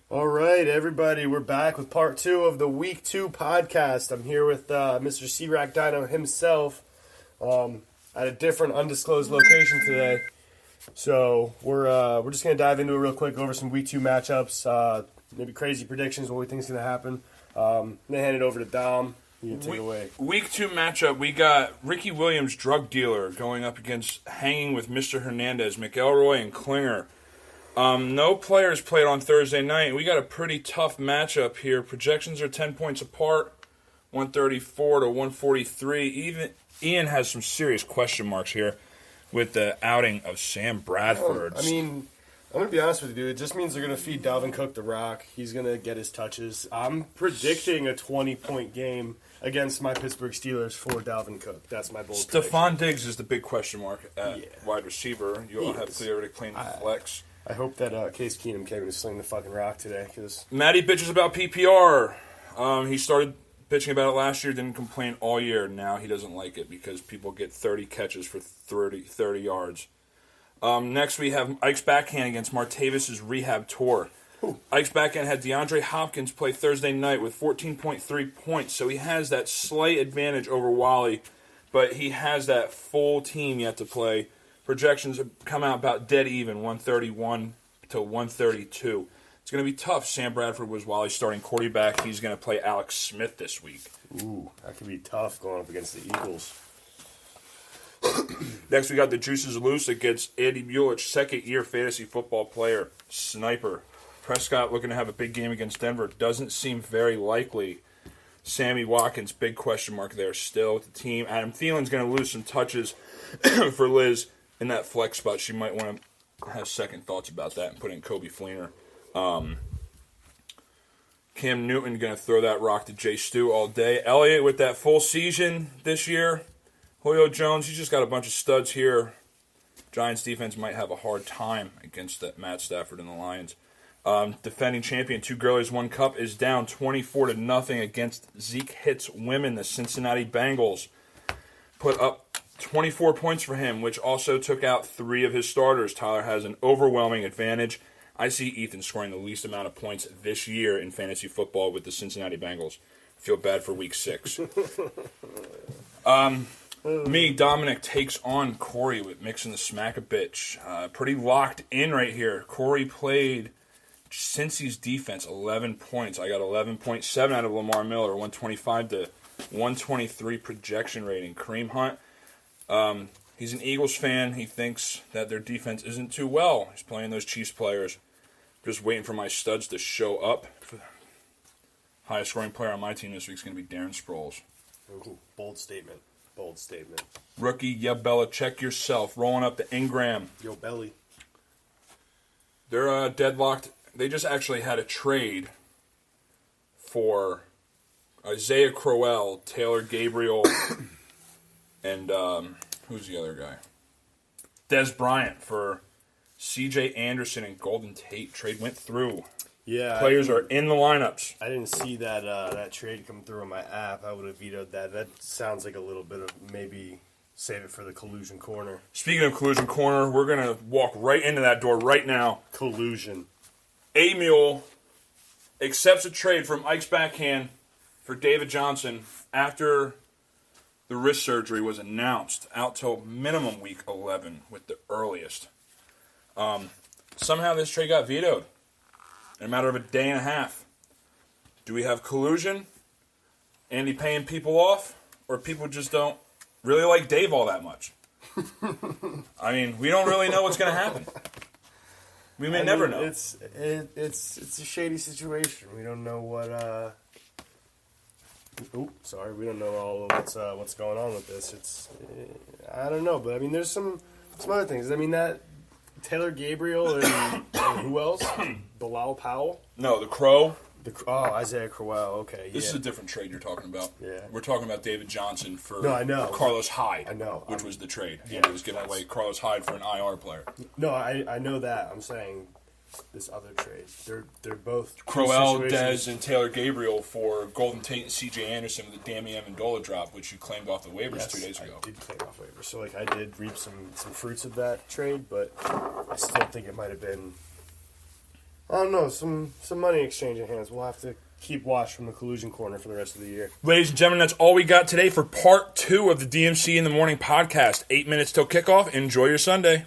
All right, everybody, we're back with part 2 of the Week 2 podcast. I'm here with Mr. C-Rack Dino himself at a different undisclosed location today. So we're just going to dive into it real quick, go over some Week 2 matchups, maybe crazy predictions, what we think is going to happen. Then hand it over to Dom. You can take it away. Week 2 matchup, we got Ricky Williams, drug dealer, going up against Hanging with Mr. Hernandez, McElroy, and Klinger. No players played on Thursday night. We got a pretty tough matchup here. Projections are 10 points apart, 134 to 143. Even Ian has some serious question marks here with the outing of Sam Bradford. I'm going to be honest with you, dude. It just means they're going to feed Dalvin Cook the rock. He's going to get his touches. I'm predicting a 20-point game against my Pittsburgh Steelers for Dalvin Cook. That's my bold prediction. Stephon Diggs is the big question mark at wide receiver. You'll have Cleary playing flex. I hope that Case Keenum came to sling the fucking rock today. Cause Matty bitches about PPR. He started bitching about it last year, didn't complain all year. Now he doesn't like it because people get 30 catches for 30 yards. Next we have Ike's backhand against Martavis's rehab tour. Ike's backhand had DeAndre Hopkins play Thursday night with 14.3 points, so he has that slight advantage over Wally, but he has that full team yet to play. Projections have come out about dead even, 131 to 132. It's going to be tough. Sam Bradford was Wally's starting quarterback. He's going to play Alex Smith this week. Ooh, that could be tough going up against the Eagles. Next, we got the Juices Loose against Andy Muelich, second-year fantasy football player, sniper. Prescott looking to have a big game against Denver. Doesn't seem very likely. Sammy Watkins, big question mark there still with the team. Adam Thielen's going to lose some touches for Liz in that flex spot. She might want to have second thoughts about that and put in Kobe Fleener. Cam Newton going to throw that rock to Jay Stu all day. Elliott with that full season this year. Julio Jones, he's just got a bunch of studs here. Giants defense might have a hard time against that Matt Stafford and the Lions. Defending champion, 2 Girlies, 1 Cup, is down 24-0 against Zeke Hits Women. The Cincinnati Bengals put up 24 points for him, which also took out 3 of his starters. Tyler has an overwhelming advantage. I see Ethan scoring the least amount of points this year in fantasy football with the Cincinnati Bengals. I feel bad for week 6. Dominic takes on Corey with Mixing the Smack a Bitch. Pretty locked in right here. Corey played Cincy's defense, 11 points. I got 11.7 out of Lamar Miller, 125 to 123 projection rating. Kareem Hunt, he's an Eagles fan. He thinks that their defense isn't too well. He's playing those Chiefs players. Just waiting for my studs to show up. Highest scoring player on my team this week is going to be Darren Sproles. Ooh, bold statement. Bold statement. Rookie, Bella, check yourself. Rolling up to Ingram. Yo, Belly. They're deadlocked. They just actually had a trade for Isaiah Crowell, Taylor Gabriel, and who's the other guy? Des Bryant for C.J. Anderson and Golden Tate. Trade went through. Yeah, players are in the lineups. I didn't see that that trade come through on my app. I would have vetoed that. That sounds like a little bit of maybe save it for the collusion corner. Speaking of collusion corner, we're going to walk right into that door right now. Collusion. A-Mule accepts a trade from Ike's backhand for David Johnson after the wrist surgery was announced, out till minimum week 11 with the earliest. Somehow this trade got vetoed in a matter of a day and a half. Do we have collusion? Andy paying people off? Or people just don't really like Dave all that much? I mean, we don't really know what's going to happen. We may never know. It's a shady situation. We don't know what. We don't know all of what's going on with this. I don't know, but I mean, there's some other things. I mean, that Taylor Gabriel and who else? Bilal Powell. No, the Crow. Isaiah Crowell. Okay, This is a different trade you're talking about. Yeah, we're talking about David Johnson for Carlos Hyde. I know, which was the trade. Yeah, he was giving away Carlos Hyde for an IR player. No, I know that. I'm saying this other trade. They're both Crowell, Dez, and Taylor Gabriel for Golden Tate and C.J. Anderson with the Damian Amendola drop, which you claimed off the waivers 2 days ago. I did claim off waivers, so I did reap some fruits of that trade, but I still think it might have been I don't know, some money exchanging hands. We'll have to keep watch from the collusion corner for the rest of the year. Ladies and gentlemen, that's all we got today for part 2 of the DMC in the Morning podcast. 8 minutes till kickoff. Enjoy your Sunday.